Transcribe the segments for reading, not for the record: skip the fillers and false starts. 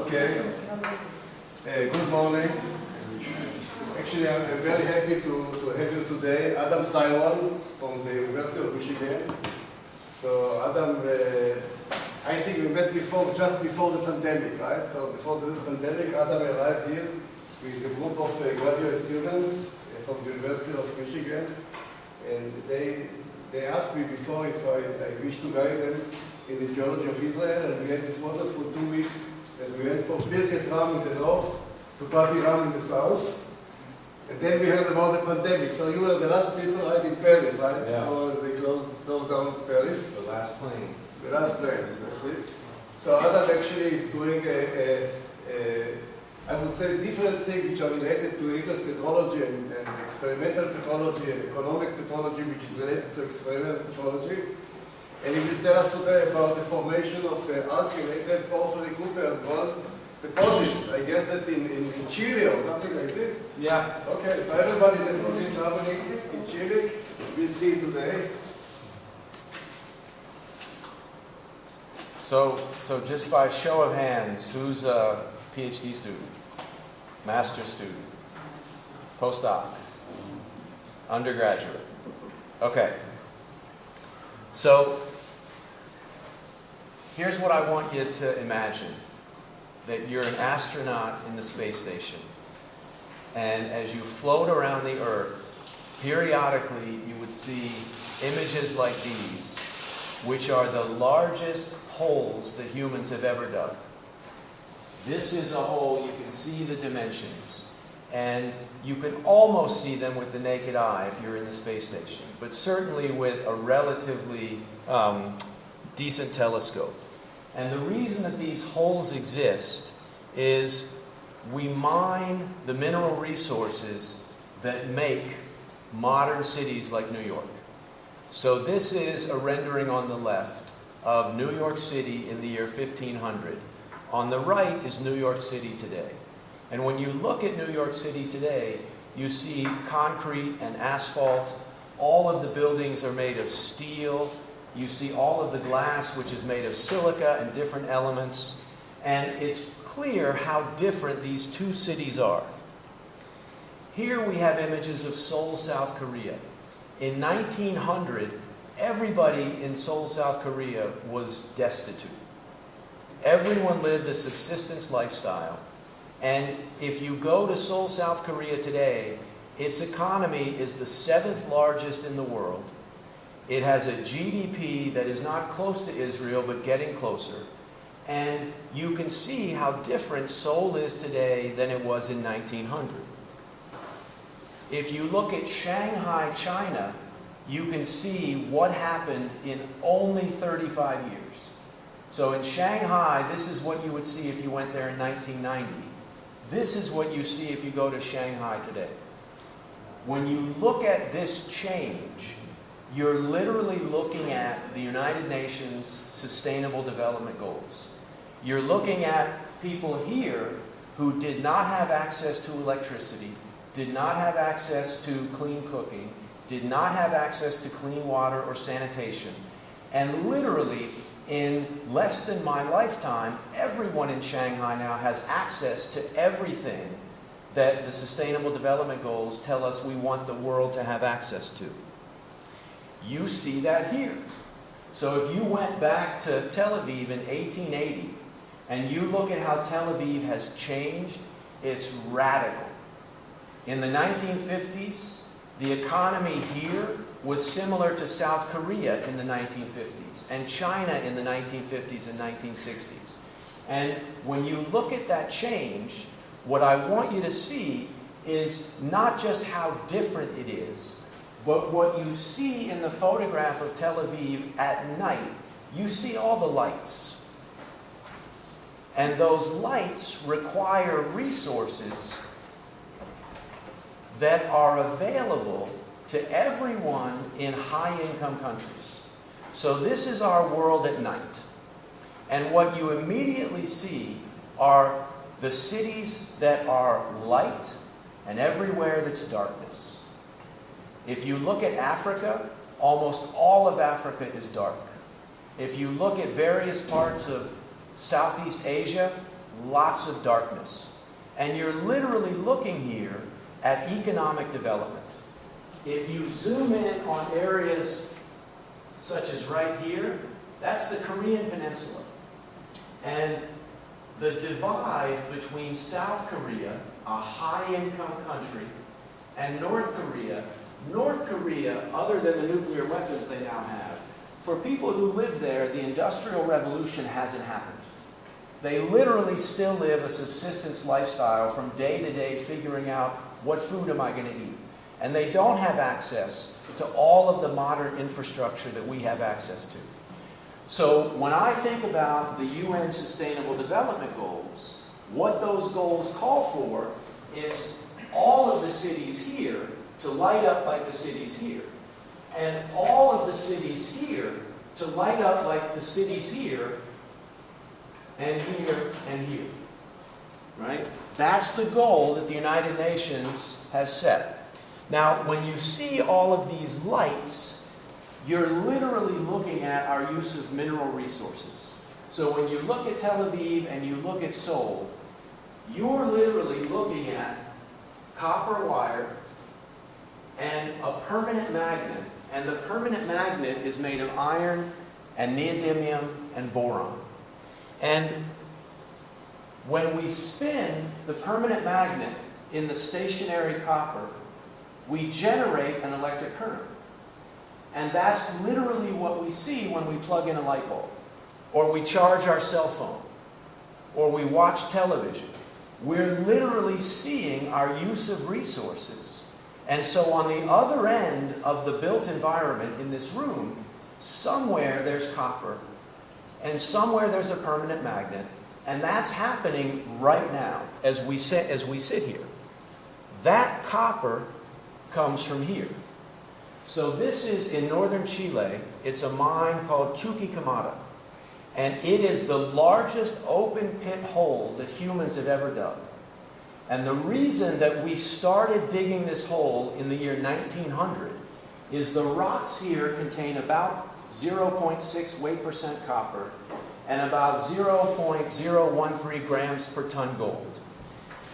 Okay. Good morning. Actually, I'm very happy to have you today. Adam Simon from the University of Michigan. So Adam, I think we met before, just before the pandemic, right? So before the pandemic, Adam arrived here with a group of graduate students from the University of Michigan. And they asked me before if I wish to guide them in the geology of Israel. And we had this wonderful 2 weeks that we went from Birket Ram in the north to Pati Ram in the south. And then we heard about the pandemic. So you were the last people right in Paris, right? Yeah. So they closed down Paris. The last plane. The last plane, exactly. So Adam actually is doing I would say different things which are related to English petrology and experimental petrology and economic petrology, which is related to experimental petrology. And he will tell us today about the formation of arc-related porphyry copper and gold deposits. I guess that in Chile or something like this. Yeah. Okay, so everybody that was in traveling in Chile will see today. So just by show of hands, who's a PhD student, master's student, postdoc, undergraduate? Okay. So here's what I want you to imagine. That you're an astronaut in the space station. And as you float around the Earth, periodically you would see images like these, which are the largest holes that humans have ever dug. This is a hole, you can see the dimensions. And you can almost see them with the naked eye if you're in the space station, but certainly with a relatively decent telescope. And the reason that these holes exist is we mine the mineral resources that make modern cities like New York. So this is a rendering on the left of New York City in the year 1500. On the right is New York City today. And when you look at New York City today, you see concrete and asphalt. All of the buildings are made of steel. You see all of the glass, which is made of silica and different elements. And it's clear how different these two cities are. Here we have images of Seoul, South Korea. In 1900, everybody in Seoul, South Korea was destitute. Everyone lived a subsistence lifestyle. And if you go to Seoul, South Korea today, its economy is the 7th largest in the world. It has a GDP that is not close to Israel, but getting closer. And you can see how different Seoul is today than it was in 1900. If you look at Shanghai, China, you can see what happened in only 35 years. So in Shanghai, this is what you would see if you went there in 1990. This is what you see if you go to Shanghai today. When you look at this change, you're literally looking at the United Nations Sustainable Development Goals. You're looking at people here who did not have access to electricity, did not have access to clean cooking, did not have access to clean water or sanitation. And literally, in less than my lifetime, everyone in Shanghai now has access to everything that the Sustainable Development Goals tell us we want the world to have access to. You see that here. So if you went back to Tel Aviv in 1880 and you look at how Tel Aviv has changed, it's radical. In the 1950s, the economy here was similar to South Korea in the 1950s and China in the 1950s and 1960s. And when you look at that change, what I want you to see is not just how different it is, but what you see in the photograph of Tel Aviv at night. You see all the lights. And those lights require resources that are available to everyone in high-income countries. So this is our world at night. And what you immediately see are the cities that are light and everywhere that's darkness. If you look at Africa, almost all of Africa is dark. If you look at various parts of Southeast Asia, lots of darkness. And you're literally looking here at economic development. If you zoom in on areas such as right here, that's the Korean Peninsula. And the divide between South Korea, a high-income country, and North Korea, other than the nuclear weapons they now have, for people who live there, the Industrial Revolution hasn't happened. They literally still live a subsistence lifestyle from day to day, figuring out what food am I going to eat. And they don't have access to all of the modern infrastructure that we have access to. So when I think about the UN Sustainable Development Goals, what those goals call for is all of the cities here to light up like the cities here. And all of the cities here to light up like the cities here and here and here. Right? That's the goal that the United Nations has set. Now, when you see all of these lights, you're literally looking at our use of mineral resources. So when you look at Tel Aviv and you look at Seoul, you're literally looking at copper wire and a permanent magnet. And the permanent magnet is made of iron and neodymium and boron. And when we spin the permanent magnet in the stationary copper, we generate an electric current. And that's literally what we see when we plug in a light bulb, or we charge our cell phone, or we watch television. We're literally seeing our use of resources. And so on the other end of the built environment in this room, somewhere there's copper, and somewhere there's a permanent magnet, and that's happening right now as we sit here. That copper comes from here. So this is in northern Chile. It's a mine called Chuquicamata. And it is the largest open pit hole that humans have ever dug. And the reason that we started digging this hole in the year 1900 is the rocks here contain about 0.6 weight percent copper and about 0.013 grams per ton gold.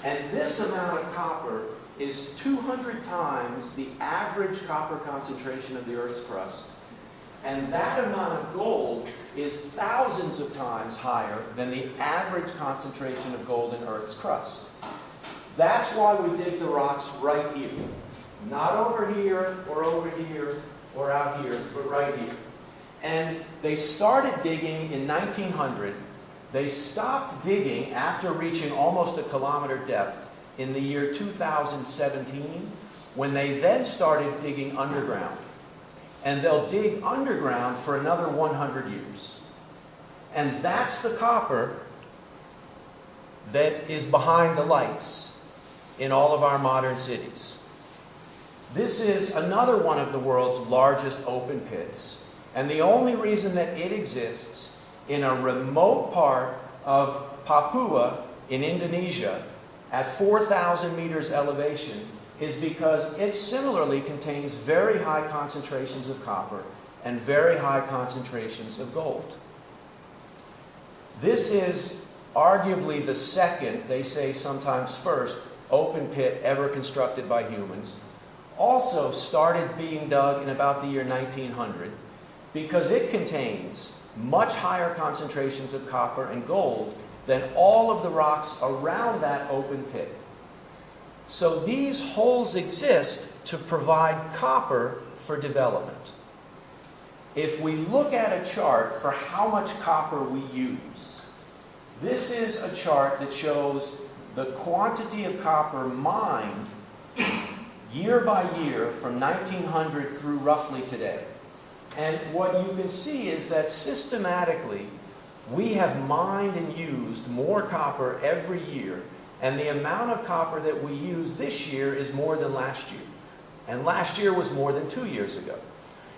And this amount of copper is 200 times the average copper concentration of the Earth's crust. And that amount of gold is thousands of times higher than the average concentration of gold in Earth's crust. That's why we dig the rocks right here. Not over here, or out here, but right here. And they started digging in 1900. They stopped digging after reaching almost a kilometer depth in the year 2017, when they then started digging underground. And they'll dig underground for another 100 years. And that's the copper that is behind the lights in all of our modern cities. This is another one of the world's largest open pits. And the only reason that it exists in a remote part of Papua in Indonesia at 4,000 meters elevation is because it similarly contains very high concentrations of copper and very high concentrations of gold. This is arguably the second, they say sometimes first, open pit ever constructed by humans. Also started being dug in about the year 1900 because it contains much higher concentrations of copper and gold than all of the rocks around that open pit. So these holes exist to provide copper for development. If we look at a chart for how much copper we use, this is a chart that shows the quantity of copper mined year by year from 1900 through roughly today. And what you can see is that systematically, We have mined and used more copper every year, and the amount of copper that we use this year is more than last year. And last year was more than 2 years ago.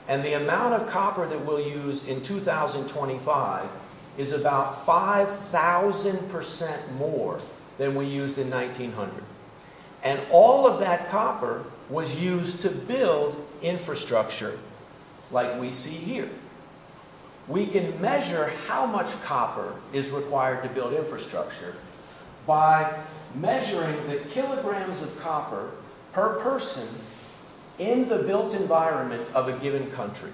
And the amount of copper that we'll use in 2025 is about 5,000% more than we used in 1900. And all of that copper was used to build infrastructure like we see here. We can measure how much copper is required to build infrastructure by measuring the kilograms of copper per person in the built environment of a given country.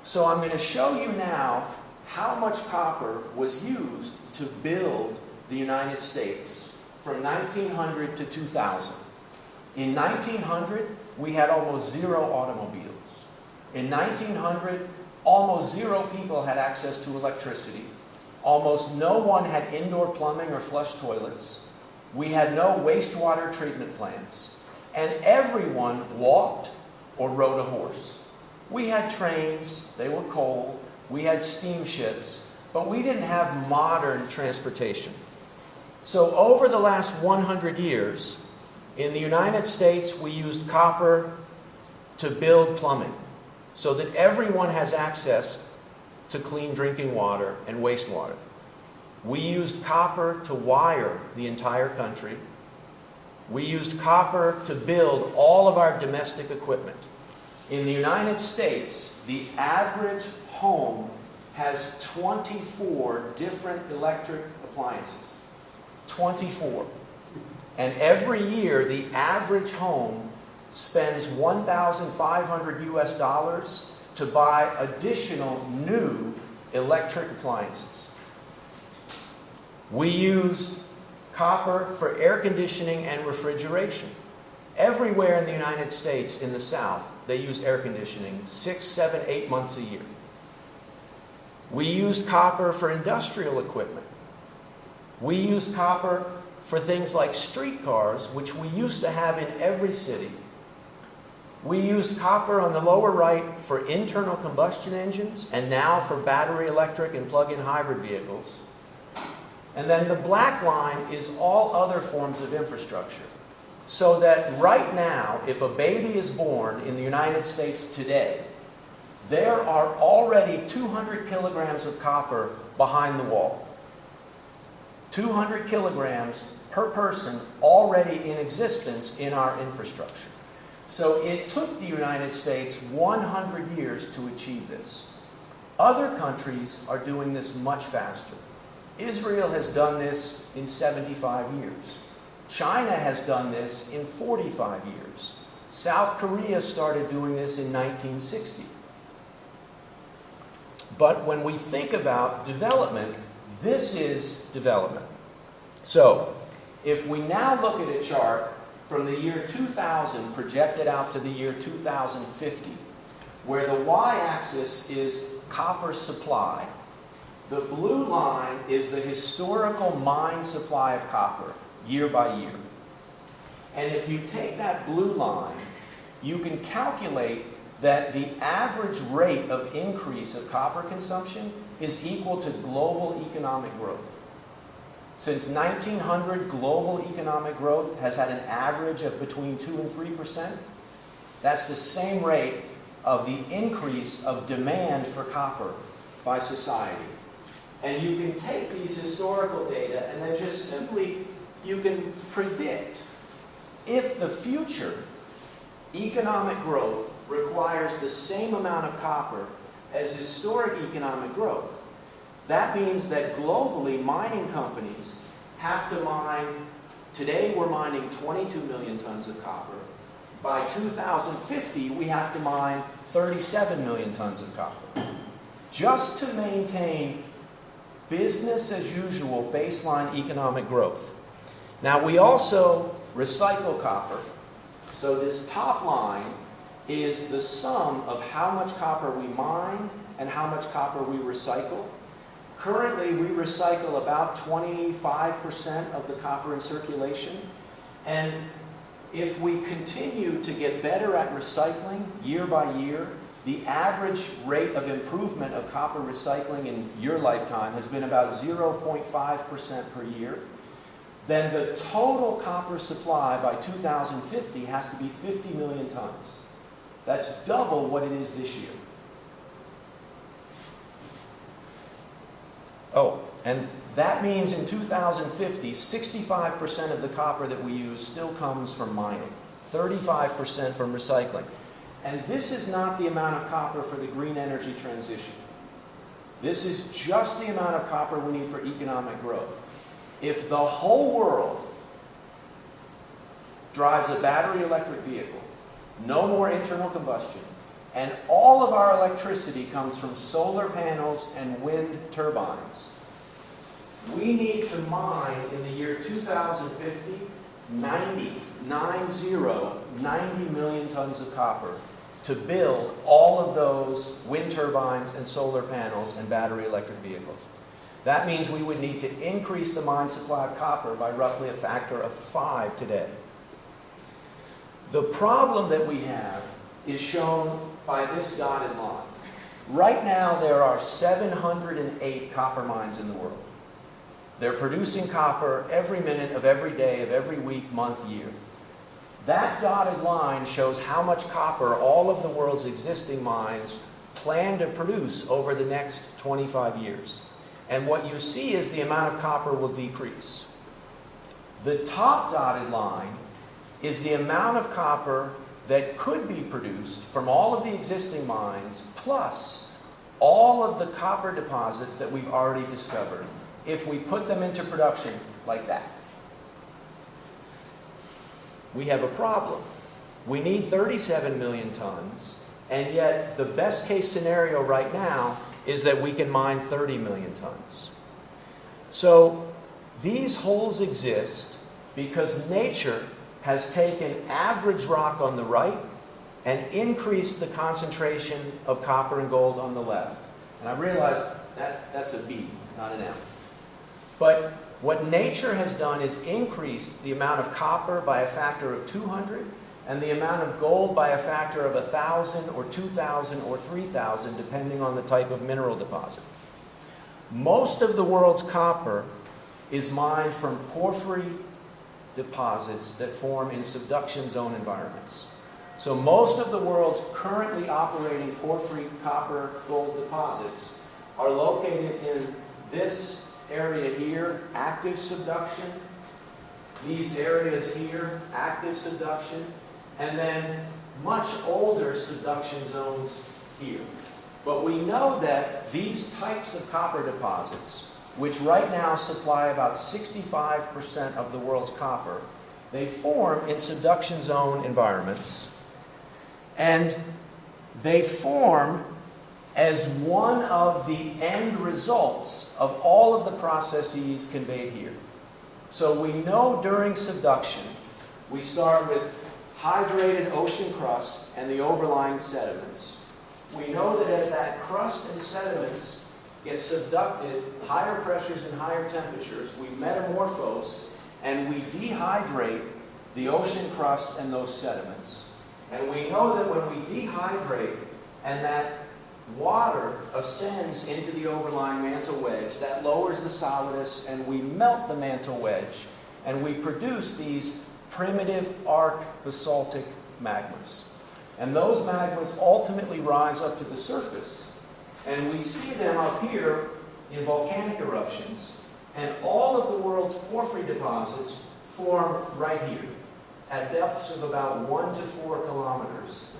So I'm going to show you now how much copper was used to build the United States from 1900 to 2000. In 1900, we had almost 0 automobiles. In 1900, almost 0 people had access to electricity. Almost no one had indoor plumbing or flush toilets. We had no wastewater treatment plants. And everyone walked or rode a horse. We had trains, they were coal. We had steamships, but we didn't have modern transportation. So over the last 100 years, in the United States, we used copper to build plumbing so that everyone has access to clean drinking water and wastewater. We used copper to wire the entire country. We used copper to build all of our domestic equipment. In the United States, the average home has 24 different electric appliances. 24. And every year, the average home spends $1,500 US to buy additional new electric appliances. We use copper for air conditioning and refrigeration. Everywhere in the United States, in the South, they use air conditioning 6, 7, 8 months a year. We used copper for industrial equipment. We used copper for things like streetcars, which we used to have in every city. We used copper on the lower right for internal combustion engines, and now for battery electric and plug-in hybrid vehicles. And then the black line is all other forms of infrastructure. So that right now, if a baby is born in the United States today, there are already 200 kilograms of copper behind the wall. 200 kilograms per person already in existence in our infrastructure. So it took the United States 100 years to achieve this. Other countries are doing this much faster. Israel has done this in 75 years. China has done this in 45 years. South Korea started doing this in 1960. But when we think about development, this is development. So, if we now look at a chart from the year 2000 projected out to the year 2050, where the y-axis is copper supply, the blue line is the historical mine supply of copper, year by year. And if you take that blue line, you can calculate that the average rate of increase of copper consumption is equal to global economic growth. Since 1900, global economic growth has had an average of between 2 and 3%. That's the same rate of the increase of demand for copper by society. And you can take these historical data and then just simply, you can predict if the future economic growth requires the same amount of copper as historic economic growth. That means that globally, mining companies have to mine, today we're mining 22 million tons of copper. By 2050, we have to mine 37 million tons of copper. Just to maintain business as usual baseline economic growth. Now we also recycle copper. So this top line is the sum of how much copper we mine and how much copper we recycle. Currently, we recycle about 25% of the copper in circulation. And if we continue to get better at recycling year by year, the average rate of improvement of copper recycling in your lifetime has been about 0.5% per year, then the total copper supply by 2050 has to be 50 million tons. That's double what it is this year. Oh, and that means in 2050, 65% of the copper that we use still comes from mining, 35% from recycling. And this is not the amount of copper for the green energy transition. This is just the amount of copper we need for economic growth. If the whole world drives a battery electric vehicle, no more internal combustion, and all of our electricity comes from solar panels and wind turbines, we need to mine in the year 2050 90 million tons of copper to build all of those wind turbines and solar panels and battery electric vehicles. That means we would need to increase the mine supply of copper by roughly a factor of 5 today. The problem that we have is shown by this dotted line. Right now there are 708 copper mines in the world. They're producing copper every minute of every day of every week, month, year. That dotted line shows how much copper all of the world's existing mines plan to produce over the next 25 years. And what you see is the amount of copper will decrease. The top dotted line is the amount of copper that could be produced from all of the existing mines, plus all of the copper deposits that we've already discovered, if we put them into production like that. We have a problem. We need 37 million tons, and yet the best case scenario right now is that we can mine 30 million tons. So these holes exist because nature has taken average rock on the right and increased the concentration of copper and gold on the left. And I realize that's a B, not an M. But what nature has done is increased the amount of copper by a factor of 200 and the amount of gold by a factor of 1,000 or 2,000 or 3,000, depending on the type of mineral deposit. Most of the world's copper is mined from porphyry deposits that form in subduction zone environments. So most of the world's currently operating porphyry copper gold deposits are located in this area here, active subduction, these areas here, active subduction, and then much older subduction zones here. But we know that these types of copper deposits, which right now supply about 65% of the world's copper, they form in subduction zone environments, and they form as one of the end results of all of the processes conveyed here. So we know during subduction, we start with hydrated ocean crust and the overlying sediments. We know that as that crust and sediments get subducted, higher pressures and higher temperatures, we metamorphose and we dehydrate the ocean crust and those sediments. And we know that when we dehydrate and that water ascends into the overlying mantle wedge, that lowers the solidus, and we melt the mantle wedge, and we produce these primitive arc basaltic magmas. And those magmas ultimately rise up to the surface, and we see them up here in volcanic eruptions, and all of the world's porphyry deposits form right here, at depths of about 1 to 4 kilometers,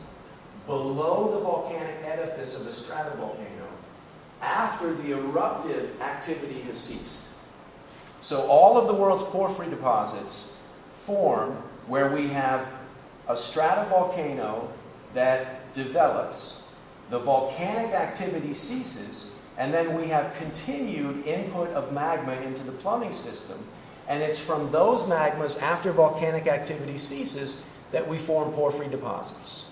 below the volcanic edifice of the stratovolcano, after the eruptive activity has ceased. So all of the world's porphyry deposits form where we have a stratovolcano that develops, the volcanic activity ceases, and then we have continued input of magma into the plumbing system, and it's from those magmas after volcanic activity ceases that we form porphyry deposits.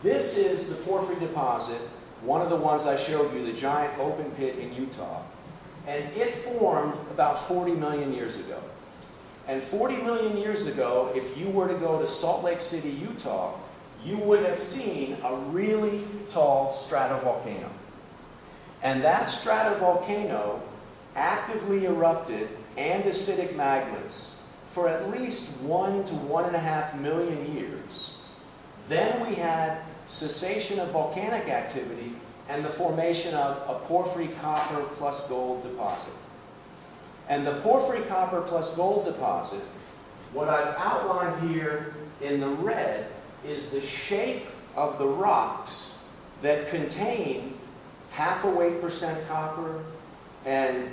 This is the porphyry deposit, one of the ones I showed you, the giant open pit in Utah. And it formed about 40 million years ago. And 40 million years ago, if you were to go to Salt Lake City, Utah, you would have seen a really tall stratovolcano. And that stratovolcano actively erupted andesitic magmas for at least 1 to 1.5 million years. Then we had cessation of volcanic activity and the formation of a porphyry copper plus gold deposit. And the porphyry copper plus gold deposit, what I've outlined here in the red, is the shape of the rocks that contain 0.5% copper and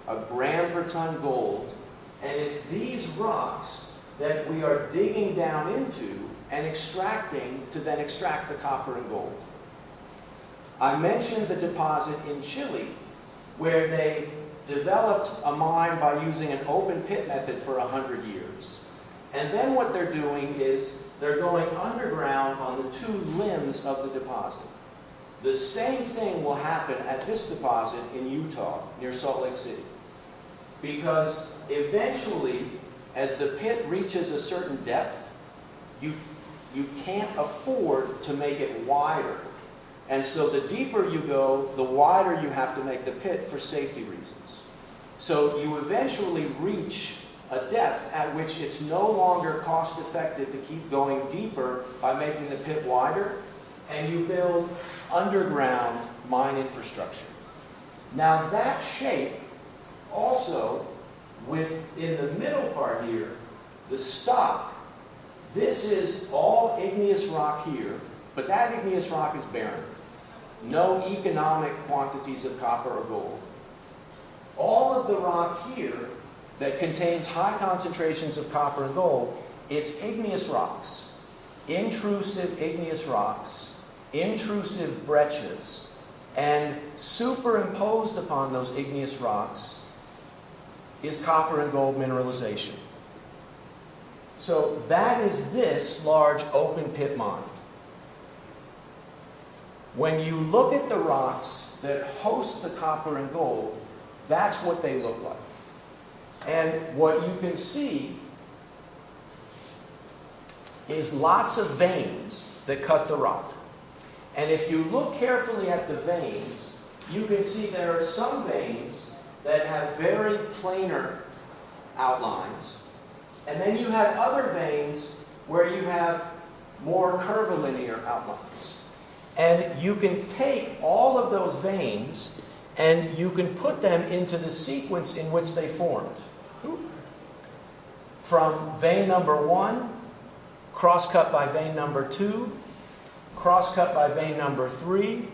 a gram per ton gold. And it's these rocks that we are digging down into and extracting to then extract the copper and gold. I mentioned the deposit in Chile, where they developed a mine by using an open pit method for 100 years. And then what they're doing is they're going underground on the 2 limbs of the deposit. The same thing will happen at this deposit in Utah, near Salt Lake City. Because eventually, as the pit reaches a certain depth, you can't afford to make it wider. And so the deeper you go, the wider you have to make the pit for safety reasons. So you eventually reach a depth at which it's no longer cost effective to keep going deeper by making the pit wider, and you build underground mine infrastructure. Now that shape also, within the middle part here, the stock, this is all igneous rock here, but that igneous rock is barren. No economic quantities of copper or gold. All of the rock here that contains high concentrations of copper and gold, it's igneous rocks, intrusive igneous rocks, intrusive breccias, and superimposed upon those igneous rocks is copper and gold mineralization. So that is this large open pit mine. When you look at the rocks that host the copper and gold, that's what they look like. And what you can see is lots of veins that cut the rock. And if you look carefully at the veins, you can see there are some veins that have very planar outlines. And then you have other veins where you have more curvilinear outlines. And you can take all of those veins and you can put them into the sequence in which they formed. From vein number 1, cross-cut by vein number 2, cross-cut by vein number 3,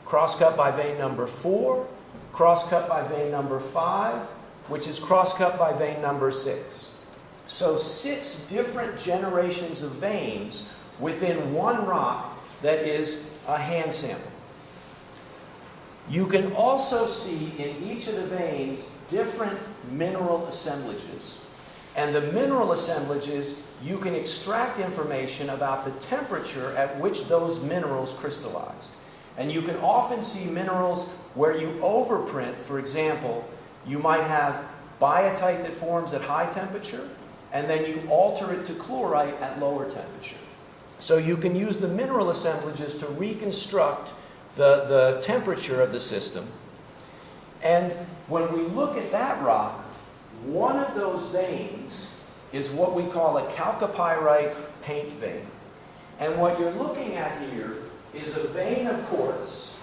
cross-cut by vein number 4, cross-cut by vein number 5, which is cross-cut by vein number 6. So 6 different generations of veins within one rock that is a hand sample. You can also see in each of the veins different mineral assemblages. And the mineral assemblages, you can extract information about the temperature at which those minerals crystallized. And you can often see minerals where you overprint. For example, you might have biotite that forms at high temperature, and then you alter it to chlorite at lower temperature. So you can use the mineral assemblages to reconstruct the temperature of the system. And when we look at that rock, one of those veins is what we call a chalcopyrite paint vein. And what you're looking at here is a vein of quartz.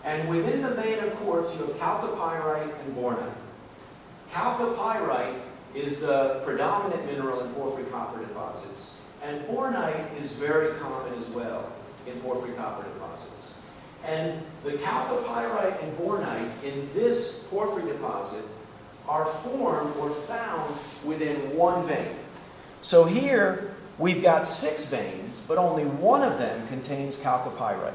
And within the vein of quartz, you have chalcopyrite and bornite. Chalcopyrite is the predominant mineral in porphyry copper deposits. And bornite is very common as well in porphyry copper deposits. And the chalcopyrite and bornite in this porphyry deposit are formed or found within one vein. So here we've got 6 veins, but only one of them contains chalcopyrite.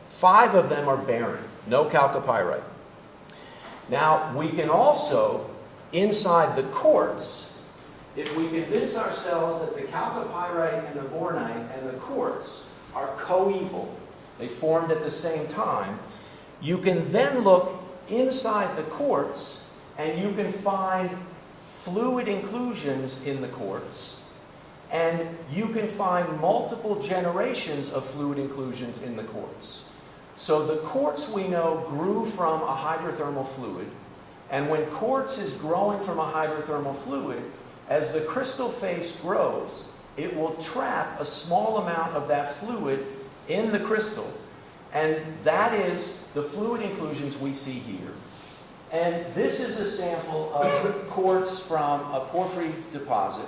5 of them are barren, no chalcopyrite. Now we can also, inside the quartz, if we convince ourselves that the chalcopyrite and the bornite and the quartz are coeval, they formed at the same time, you can then look inside the quartz and you can find fluid inclusions in the quartz. And you can find multiple generations of fluid inclusions in the quartz. So the quartz, we know, grew from a hydrothermal fluid. And when quartz is growing from a hydrothermal fluid, as the crystal face grows, it will trap a small amount of that fluid in the crystal. And that is the fluid inclusions we see here. And this is a sample of quartz from a porphyry deposit.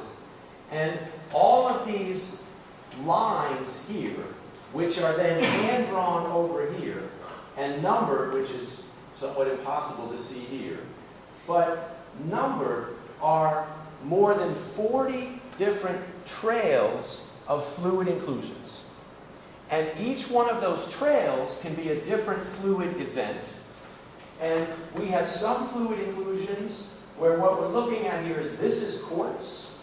And all of these lines here, which are then hand-drawn over here, and numbered, which is somewhat impossible to see here, but numbered are more than 40 different trails of fluid inclusions. And each one of those trails can be a different fluid event. And we have some fluid inclusions where what we're looking at here is this is quartz.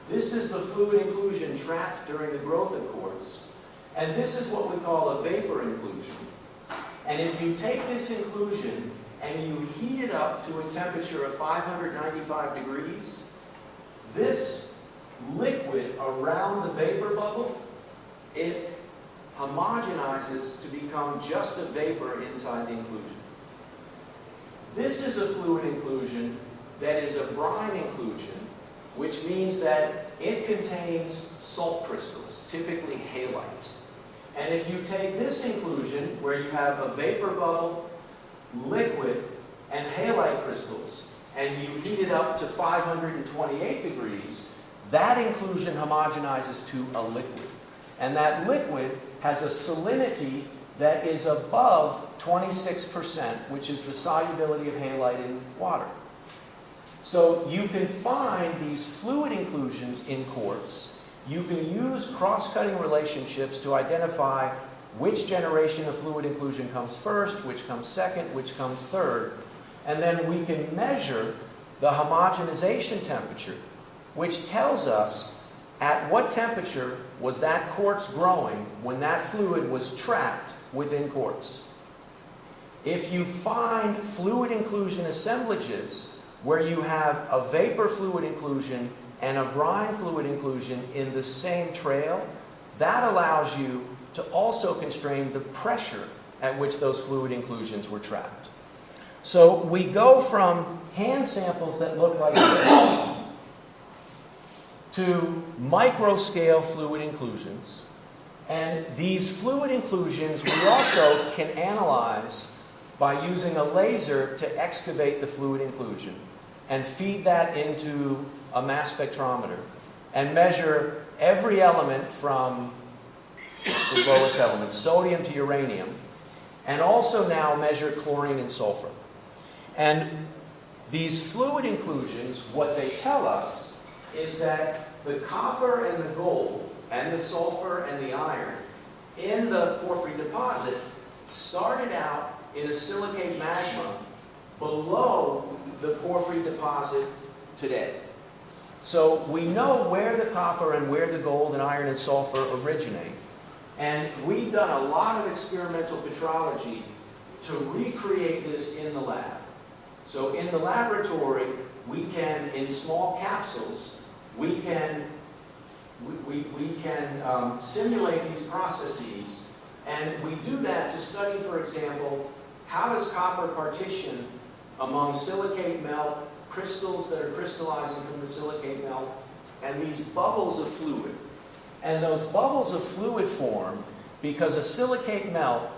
This is the fluid inclusion trapped during the growth of quartz. And this is what we call a vapor inclusion. And if you take this inclusion and you heat it up to a temperature of 595 degrees, this liquid around the vapor bubble, it homogenizes to become just a vapor inside the inclusion. This is a fluid inclusion that is a brine inclusion, which means that it contains salt crystals, typically halite. And if you take this inclusion, where you have a vapor bubble, liquid, and halite crystals, and you heat it up to 528 degrees, that inclusion homogenizes to a liquid. And that liquid has a salinity that is above 26%, which is the solubility of halite in water. So you can find these fluid inclusions in quartz. You can use cross-cutting relationships to identify which generation of fluid inclusion comes first, which comes second, which comes third. And then we can measure the homogenization temperature, which tells us at what temperature was that quartz growing when that fluid was trapped within quartz. If you find fluid inclusion assemblages where you have a vapor fluid inclusion and a brine fluid inclusion in the same trail, that allows you to also constrain the pressure at which those fluid inclusions were trapped. So we go from hand samples that look like this to micro-scale fluid inclusions. And these fluid inclusions we also can analyze by using a laser to excavate the fluid inclusion and feed that into a mass spectrometer and measure every element from the lowest element, sodium to uranium, and also now measure chlorine and sulfur. And these fluid inclusions, what they tell us is that the copper and the gold and the sulfur and the iron in the porphyry deposit started out in a silicate magma below the porphyry deposit today. So we know where the copper and where the gold and iron and sulfur originate. And we've done a lot of experimental petrology to recreate this in the lab. So in the laboratory, we can, in small capsules, we can simulate these processes. And we do that to study, for example, how does copper partition among silicate melt, crystals that are crystallizing from the silicate melt, and these bubbles of fluid. And those bubbles of fluid form because a silicate melt,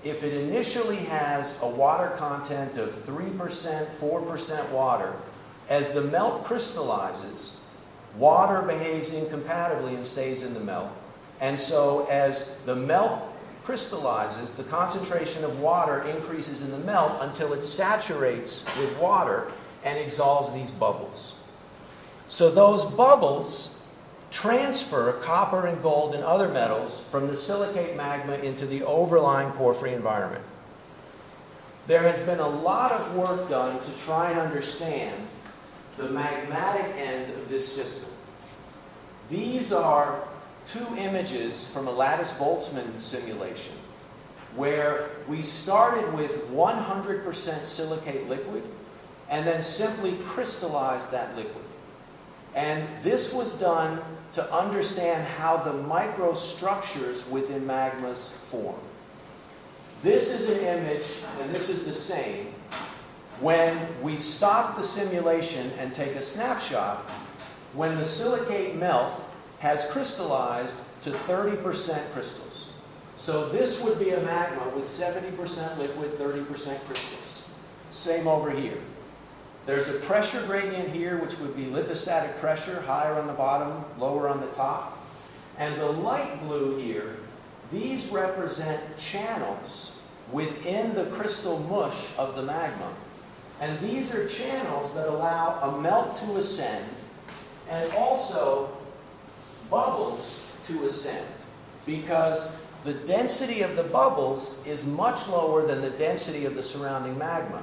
if it initially has a water content of 3%, 4% water, as the melt crystallizes, water behaves incompatibly and stays in the melt. And so as the melt crystallizes, the concentration of water increases in the melt until it saturates with water and exalts these bubbles. So those bubbles transfer copper and gold and other metals from the silicate magma into the overlying porphyry environment. There has been a lot of work done to try and understand the magmatic end of this system. These are two images from a lattice-Boltzmann simulation where we started with 100% silicate liquid and then simply crystallized that liquid. And this was done to understand how the microstructures within magmas form. This is an image, and this is the same. When we stop the simulation and take a snapshot, when the silicate melt has crystallized to 30% crystals. So this would be a magma with 70% liquid, 30% crystals. Same over here. There's a pressure gradient here, which would be lithostatic pressure, higher on the bottom, lower on the top. And the light blue here, these represent channels within the crystal mush of the magma. And these are channels that allow a melt to ascend and also bubbles to ascend, because the density of the bubbles is much lower than the density of the surrounding magma.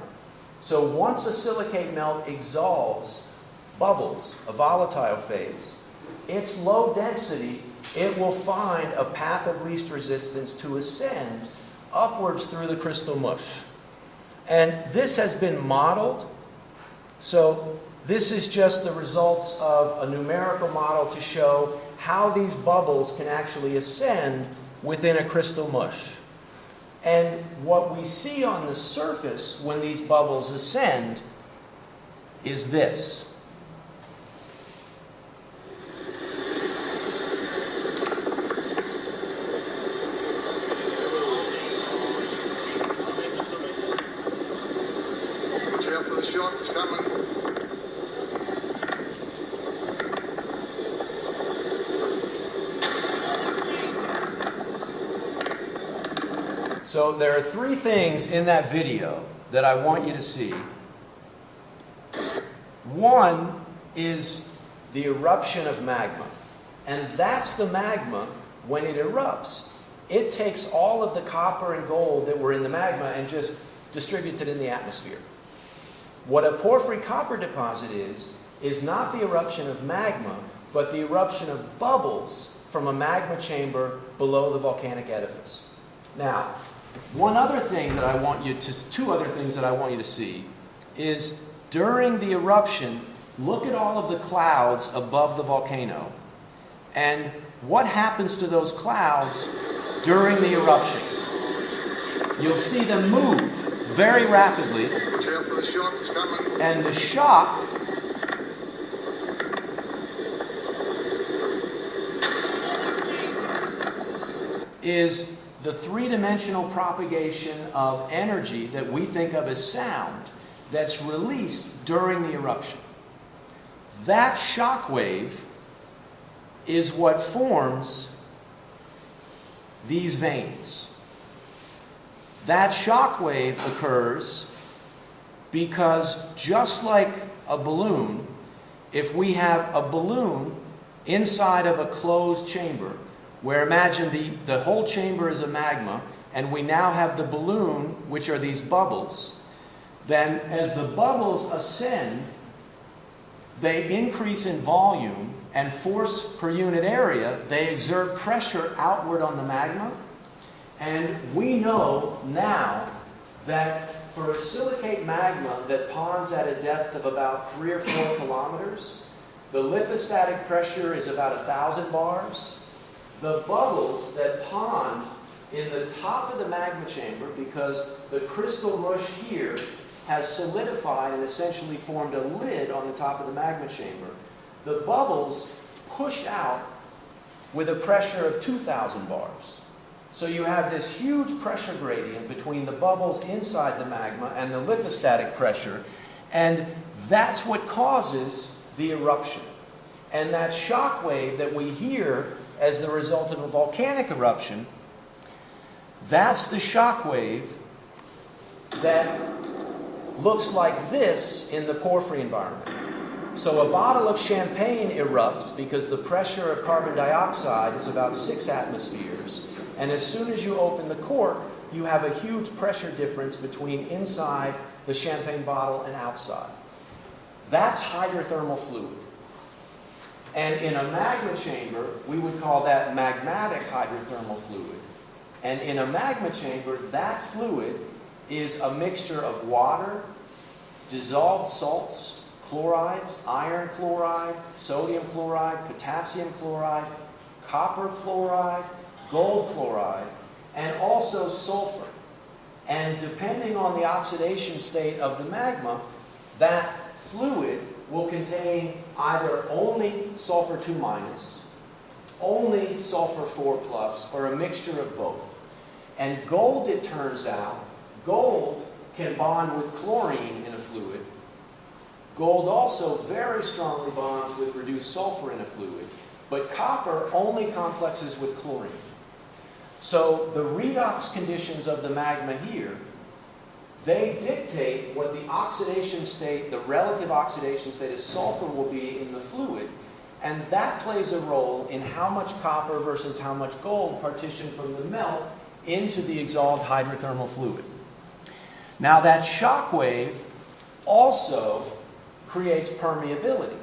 So once a silicate melt exalts bubbles, a volatile phase, its low density, it will find a path of least resistance to ascend upwards through the crystal mush. And this has been modeled. So this is just the results of a numerical model to show how these bubbles can actually ascend within a crystal mush. And what we see on the surface when these bubbles ascend is this. Watch out for the shot, it's coming. So there are three things in that video that I want you to see. One is the eruption of magma. And that's the magma when it erupts. It takes all of the copper and gold that were in the magma and just distributes it in the atmosphere. What a porphyry copper deposit is not the eruption of magma, but the eruption of bubbles from a magma chamber below the volcanic edifice. Now, two other things that I want you to see is during the eruption, look at all of the clouds above the volcano. And what happens to those clouds during the eruption? You'll see them move very rapidly. Watch out for the shock, it's coming. And the shock is the three-dimensional propagation of energy that we think of as sound that's released during the eruption. That shock wave is what forms these veins. That shock wave occurs because, just like a balloon, if we have a balloon inside of a closed chamber, where imagine the whole chamber is a magma, and we now have the balloon, which are these bubbles, then as the bubbles ascend, they increase in volume and force per unit area. They exert pressure outward on the magma. And we know now that for a silicate magma that ponds at a depth of about 3 or 4 kilometers, the lithostatic pressure is about 1,000 bars. The bubbles that pond in the top of the magma chamber, because the crystal mush here has solidified and essentially formed a lid on the top of the magma chamber, the bubbles push out with a pressure of 2,000 bars. So you have this huge pressure gradient between the bubbles inside the magma and the lithostatic pressure, and that's what causes the eruption. And that shock wave that we hear as the result of a volcanic eruption, that's the shock wave that looks like this in the porphyry environment. So a bottle of champagne erupts because the pressure of carbon dioxide is about 6 atmospheres. And as soon as you open the cork, you have a huge pressure difference between inside the champagne bottle and outside. That's hydrothermal fluid. And in a magma chamber, we would call that magmatic hydrothermal fluid. And in a magma chamber, that fluid is a mixture of water, dissolved salts, chlorides, iron chloride, sodium chloride, potassium chloride, copper chloride, gold chloride, and also sulfur. And depending on the oxidation state of the magma, that fluid will contain either only sulfur 2-, only sulfur 4+, or a mixture of both. And gold, it turns out, gold can bond with chlorine in a fluid. Gold also very strongly bonds with reduced sulfur in a fluid, but copper only complexes with chlorine. So the redox conditions of the magma here, they dictate what the oxidation state, the relative oxidation state of sulfur will be in the fluid, and that plays a role in how much copper versus how much gold partition from the melt into the exhaled hydrothermal fluid. Now that shock wave also creates permeability.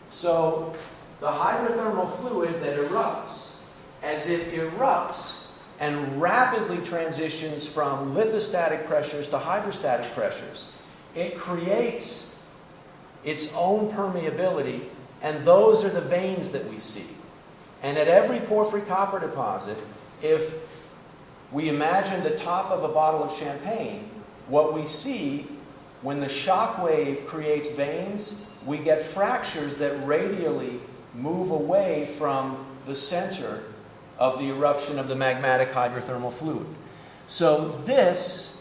So the hydrothermal fluid that erupts, as it erupts and rapidly transitions from lithostatic pressures to hydrostatic pressures, it creates its own permeability, and those are the veins that we see. And at every porphyry copper deposit, if we imagine the top of a bottle of champagne, what we see when the shock wave creates veins, we get fractures that radially move away from the center of the eruption of the magmatic hydrothermal fluid. So this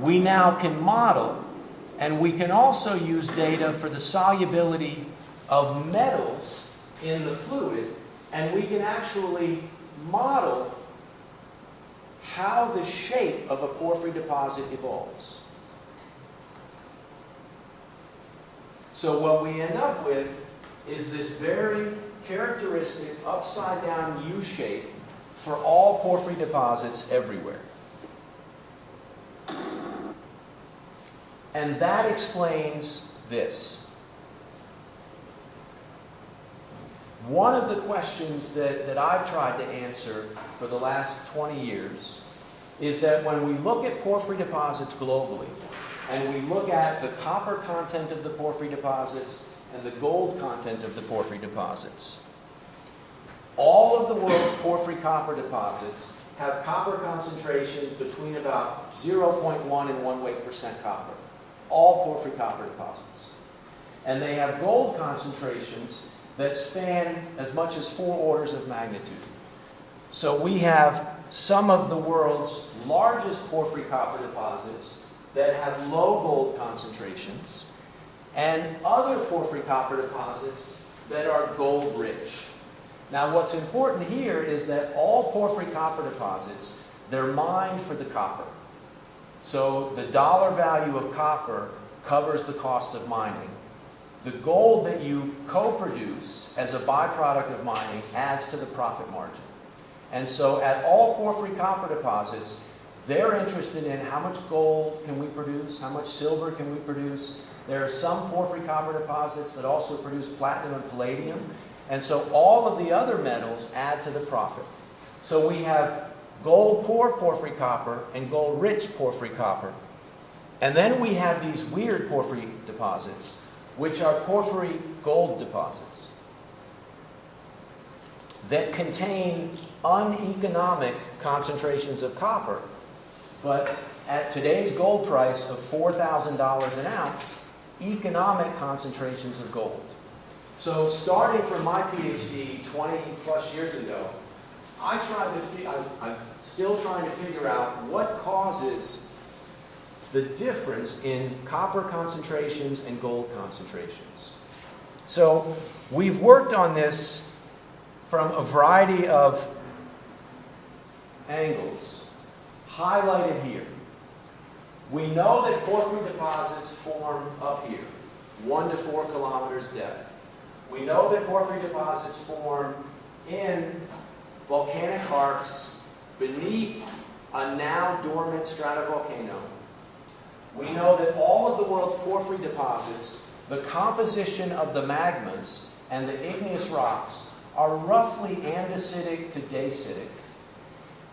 we now can model, and we can also use data for the solubility of metals in the fluid, and we can actually model how the shape of a porphyry deposit evolves. So what we end up with is this very characteristic upside-down U shape for all porphyry deposits everywhere. And that explains this. One of the questions that I've tried to answer for the last 20 years is that when we look at porphyry deposits globally, and we look at the copper content of the porphyry deposits and the gold content of the porphyry deposits, all of the world's porphyry copper deposits have copper concentrations between about 0.1 and 1% copper. All porphyry copper deposits. And they have gold concentrations that span as much as 4 orders of magnitude. So we have some of the world's largest porphyry copper deposits that have low gold concentrations, and other porphyry copper deposits that are gold rich. Now what's important here is that all porphyry copper deposits, they're mined for the copper. So the dollar value of copper covers the cost of mining. The gold that you co-produce as a byproduct of mining adds to the profit margin. And so at all porphyry copper deposits, they're interested in how much gold can we produce, how much silver can we produce. There are some porphyry copper deposits that also produce platinum and palladium. And so all of the other metals add to the profit. So we have gold poor porphyry copper and gold rich porphyry copper. And then we have these weird porphyry deposits, which are porphyry gold deposits that contain uneconomic concentrations of copper. But at today's gold price of $4,000 an ounce, economic concentrations of gold. So starting from my PhD 20 plus years ago, I'm still trying to figure out what causes the difference in copper concentrations and gold concentrations. So we've worked on this from a variety of angles, highlighted here. We know that porphyry deposits form up here, 1 to 4 kilometers depth. We know that porphyry deposits form in volcanic arcs beneath a now dormant stratovolcano. We know that all of the world's porphyry deposits, the composition of the magmas and the igneous rocks are roughly andesitic to dacitic.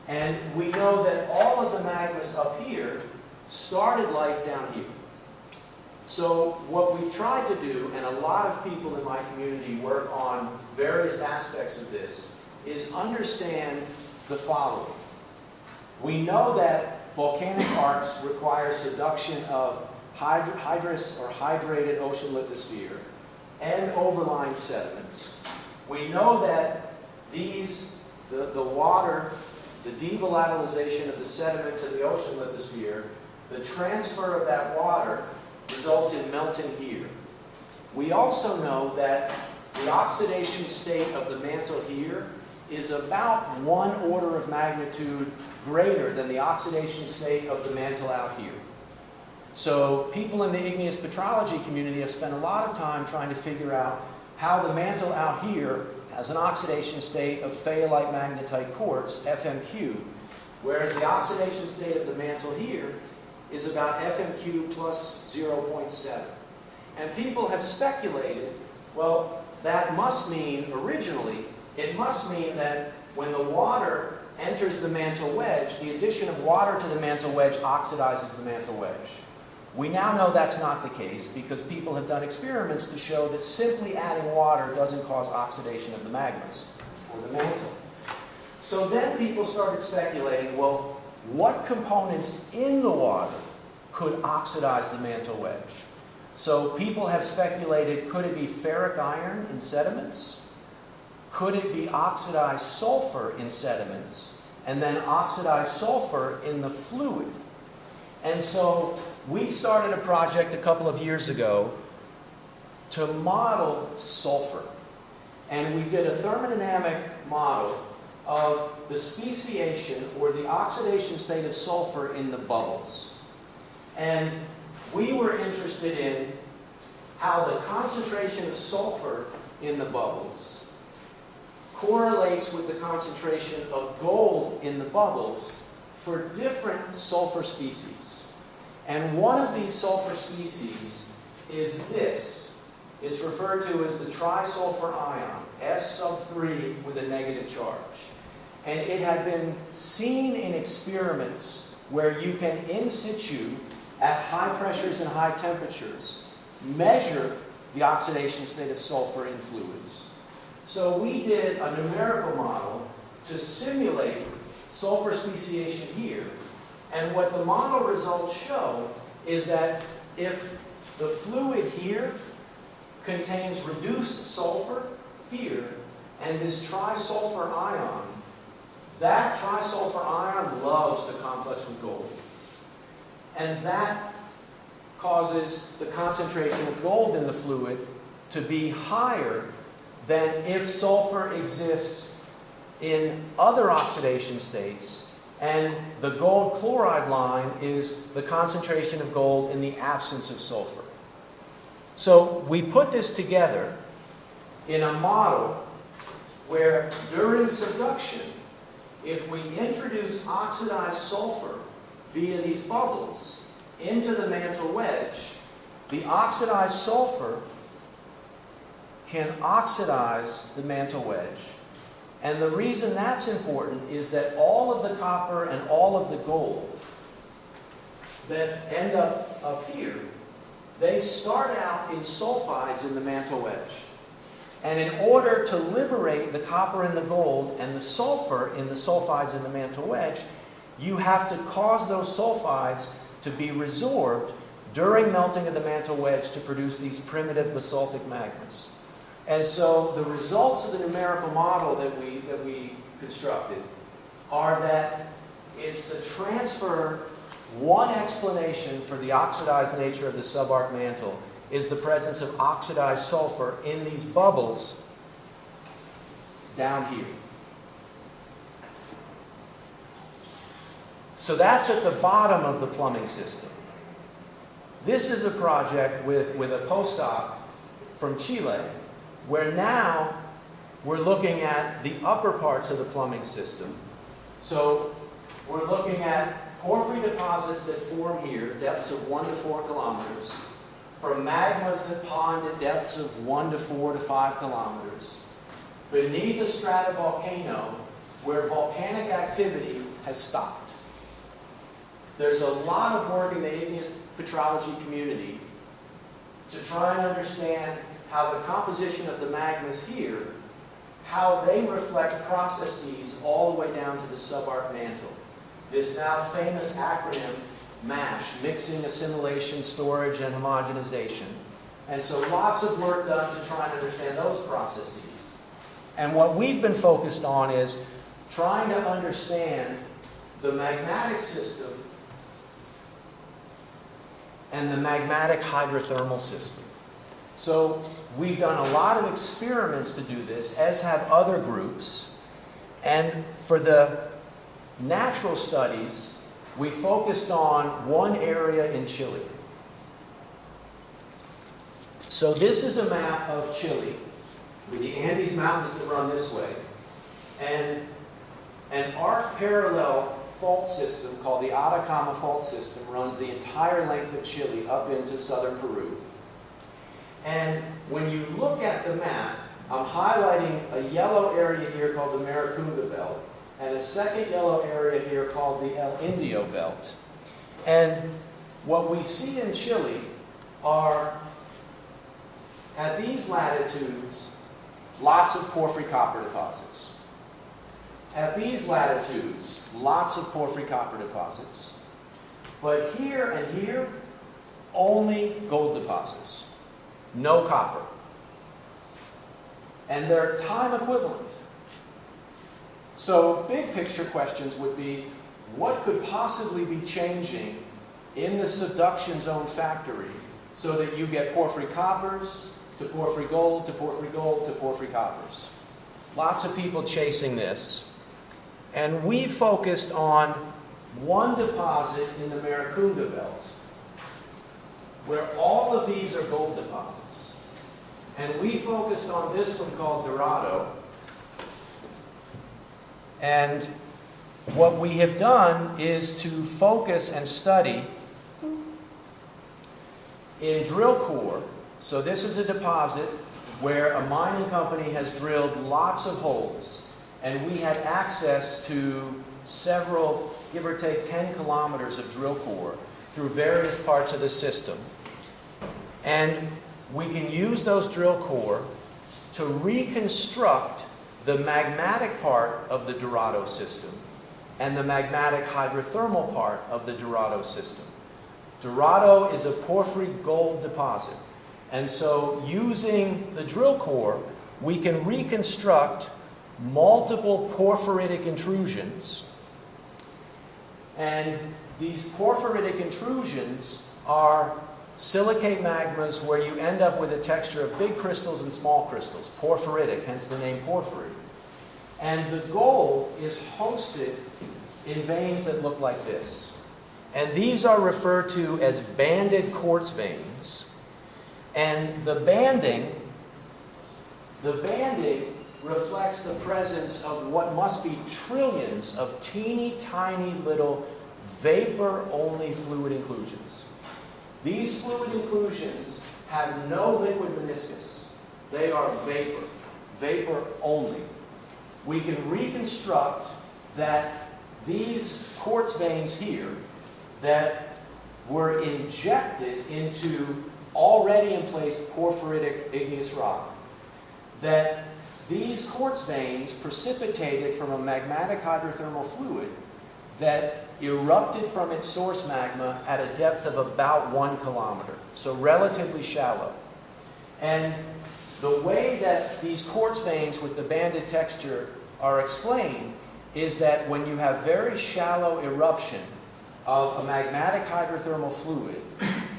And we know that all of the magmas up here started life down here. So what we've tried to do, and a lot of people in my community work on various aspects of this, is understand the following. We know that volcanic arcs require subduction of hydrous or hydrated ocean lithosphere and overlying sediments. We know that the water, the devolatilization of the sediments in the ocean lithosphere, the transfer of that water results in melting here. We also know that the oxidation state of the mantle here is about 1 order of magnitude greater than the oxidation state of the mantle out here. So people in the igneous petrology community have spent a lot of time trying to figure out how the mantle out here has an oxidation state of phayolite magnetite quartz, FMQ, whereas the oxidation state of the mantle here is about FMQ plus 0.7. And people have speculated, well, that must mean, originally, it must mean that when the water enters the mantle wedge, the addition of water to the mantle wedge oxidizes the mantle wedge. We now know that's not the case because people have done experiments to show that simply adding water doesn't cause oxidation of the magmas or the mantle. So then people started speculating, well, what components in the water could oxidize the mantle wedge? So people have speculated, could it be ferric iron in sediments? Could it be oxidized sulfur in sediments? And then oxidized sulfur in the fluid? And so we started a project a couple of years ago to model sulfur. And we did a thermodynamic model of the speciation or the oxidation state of sulfur in the bubbles. And we were interested in how the concentration of sulfur in the bubbles correlates with the concentration of gold in the bubbles for different sulfur species. And one of these sulfur species is this. It's referred to as the trisulfur ion, S sub 3 with a negative charge. And it had been seen in experiments where you can in situ, at high pressures and high temperatures, measure the oxidation state of sulfur in fluids. So we did a numerical model to simulate sulfur speciation here. And what the model results show is that if the fluid here contains reduced sulfur here, and this trisulfur ion, that trisulfur ion loves the complex with gold. And that causes the concentration of gold in the fluid to be higher than if sulfur exists in other oxidation states, and the gold chloride line is the concentration of gold in the absence of sulfur. So we put this together in a model where during subduction, if we introduce oxidized sulfur via these bubbles into the mantle wedge, the oxidized sulfur can oxidize the mantle wedge. And the reason that's important is that all of the copper and all of the gold that end up here, they start out in sulfides in the mantle wedge. And in order to liberate the copper and the gold and the sulfur in the sulfides in the mantle wedge, you have to cause those sulfides to be resorbed during melting of the mantle wedge to produce these primitive basaltic magmas. And so the results of the numerical model that we constructed are that it's the transfer. One explanation for the oxidized nature of the subarc mantle is the presence of oxidized sulfur in these bubbles down here. So that's at the bottom of the plumbing system. This is a project with a postdoc from Chile, where now we're looking at the upper parts of the plumbing system. So we're looking at porphyry deposits that form here, depths of 1 to 4 kilometers, from magmas that pond at depths of 1 to 4 to 5 kilometers, beneath a stratovolcano where volcanic activity has stopped. There's a lot of work in the igneous petrology community to try and understand how the composition of the magmas here, how they reflect processes all the way down to the subarc mantle. This now famous acronym, MASH, mixing, assimilation, storage, and homogenization. And so lots of work done to try and understand those processes. And what we've been focused on is trying to understand the magmatic system and the magmatic hydrothermal system. So we've done a lot of experiments to do this, as have other groups. And for the natural studies, we focused on one area in Chile. So this is a map of Chile with the Andes Mountains that run this way, and an arc parallel fault system called the Atacama Fault System runs the entire length of Chile up into southern Peru. And when you look at the map, I'm highlighting a yellow area here called the Maricunga Belt, and a second yellow area here called the El Indio Belt. And what we see in Chile are, at these latitudes, lots of porphyry copper deposits. At these latitudes, lots of porphyry copper deposits. But here and here, only gold deposits. No copper. And they're time equivalent. So big picture questions would be, what could possibly be changing in the subduction zone factory so that you get porphyry coppers to porphyry gold to porphyry gold to porphyry coppers? Lots of people chasing this. And we focused on one deposit in the Maricunga Belt, where all of these are gold deposits. And we focused on this one called Dorado. And what we have done is to focus and study in drill core. So this is a deposit where a mining company has drilled lots of holes. And we had access to several, give or take 10 kilometers of drill core through various parts of the system. And we can use those drill core to reconstruct the magmatic part of the Dorado system and the magmatic hydrothermal part of the Dorado system. Dorado is a porphyry gold deposit. And so using the drill core, we can reconstruct multiple porphyritic intrusions. And these porphyritic intrusions are silicate magmas where you end up with a texture of big crystals and small crystals, porphyritic, hence the name porphyry. And the gold is hosted in veins that look like this. And these are referred to as banded quartz veins. And the banding reflects the presence of what must be trillions of teeny tiny little vapor-only fluid inclusions. These fluid inclusions have no liquid meniscus. They are vapor, vapor only. We can reconstruct that these quartz veins here that were injected into already in place porphyritic igneous rock, that these quartz veins precipitated from a magmatic hydrothermal fluid that erupted from its source magma at a depth of about 1 kilometer, so relatively shallow. And the way that these quartz veins with the banded texture are explained is that when you have very shallow eruption of a magmatic hydrothermal fluid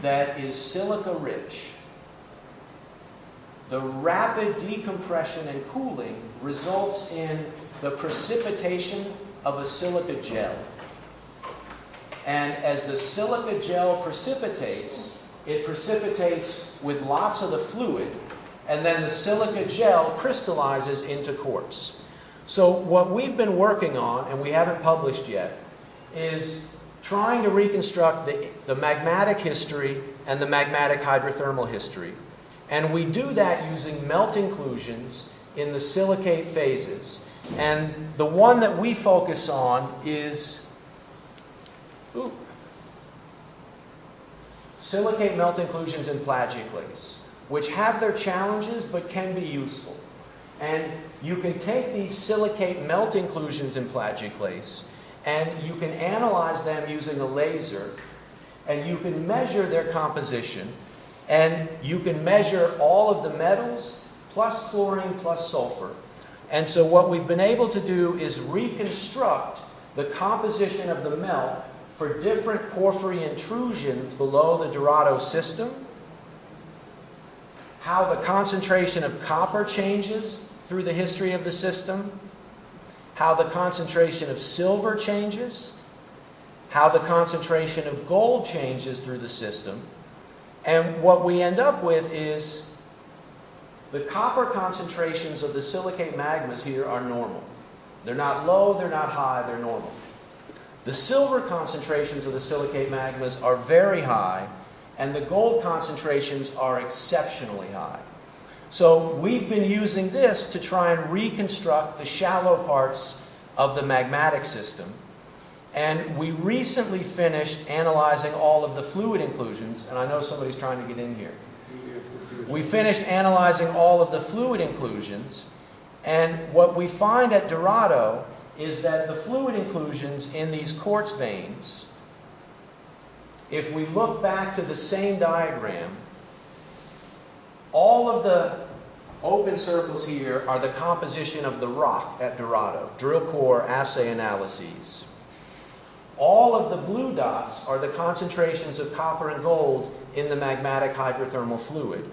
that is silica rich, the rapid decompression and cooling results in the precipitation of a silica gel. And as the silica gel precipitates, it precipitates with lots of the fluid, and then the silica gel crystallizes into quartz. So what we've been working on, and we haven't published yet, is trying to reconstruct the magmatic history and the magmatic hydrothermal history. And we do that using melt inclusions in the silicate phases. And the one that we focus on is silicate melt inclusions in plagioclase, which have their challenges but can be useful. And you can take these silicate melt inclusions in plagioclase and you can analyze them using a laser, and you can measure their composition, and you can measure all of the metals plus chlorine plus sulfur. And so what we've been able to do is reconstruct the composition of the melt for different porphyry intrusions below the Dorado system, how the concentration of copper changes through the history of the system, how the concentration of silver changes, how the concentration of gold changes through the system. And what we end up with is the copper concentrations of the silicate magmas here are normal. They're not low, they're not high, they're normal. The silver concentrations of the silicate magmas are very high, and the gold concentrations are exceptionally high. So we've been using this to try and reconstruct the shallow parts of the magmatic system. And we recently finished analyzing all of the fluid inclusions, and I know somebody's trying to get in here. We finished analyzing all of the fluid inclusions, and what we find at Dorado is that the fluid inclusions in these quartz veins, if we look back to the same diagram, all of the open circles here are the composition of the rock at Dorado, drill core assay analyses. All of the blue dots are the concentrations of copper and gold in the magmatic hydrothermal fluid.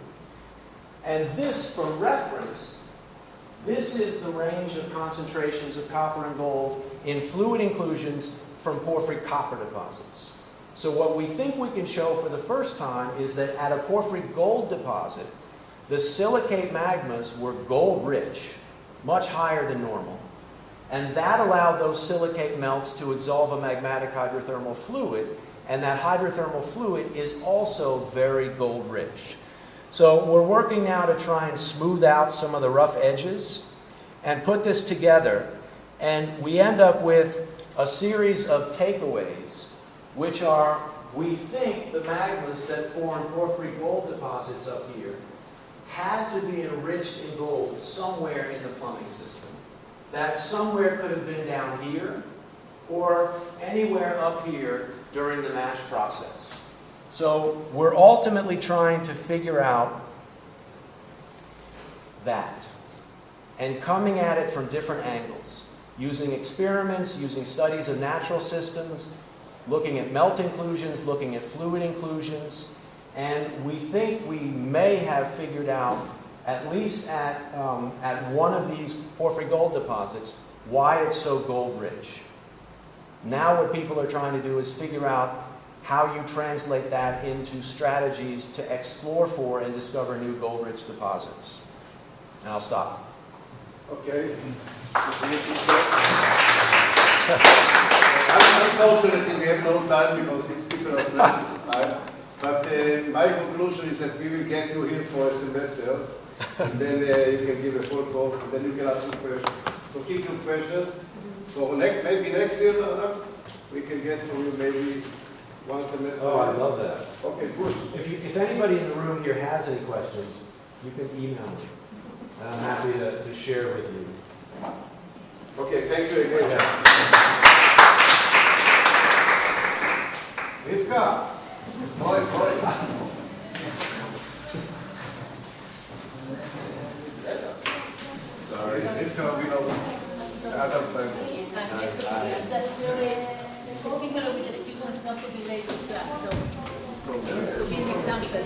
And this, for reference, this is the range of concentrations of copper and gold in fluid inclusions from porphyry copper deposits. So what we think we can show for the first time is that at a porphyry gold deposit, the silicate magmas were gold rich, much higher than normal. And that allowed those silicate melts to exsolve a magmatic hydrothermal fluid, and that hydrothermal fluid is also very gold rich. So we're working now to try and smooth out some of the rough edges and put this together, and we end up with a series of takeaways, which are, we think the magmas that form porphyry gold deposits up here had to be enriched in gold somewhere in the plumbing system. That somewhere could have been down here or anywhere up here during the mash process. So we're ultimately trying to figure out that and coming at it from different angles, using experiments, using studies of natural systems, looking at melt inclusions, looking at fluid inclusions, and we think we may have figured out, at least at one of these porphyry gold deposits, why it's so gold rich. Now what people are trying to do is figure out how you translate that into strategies to explore for and discover new gold rich deposits. And I'll stop. Okay. Unfortunately, we have no time because these people are not time. But my conclusion is that we will get you here for a semester, and then you can give a full course, and then you can ask some questions. So keep your questions. So maybe next year, we can get from you maybe one semester. Oh, I love that. Okay, good. If anybody in the room here has any questions, you can email me. And I'm happy to share with you. Okay, thank you again. Rivka. Boy. Sorry, Rivka, we know Adam said. Just particularly with the students not to be late to class, so to be an example.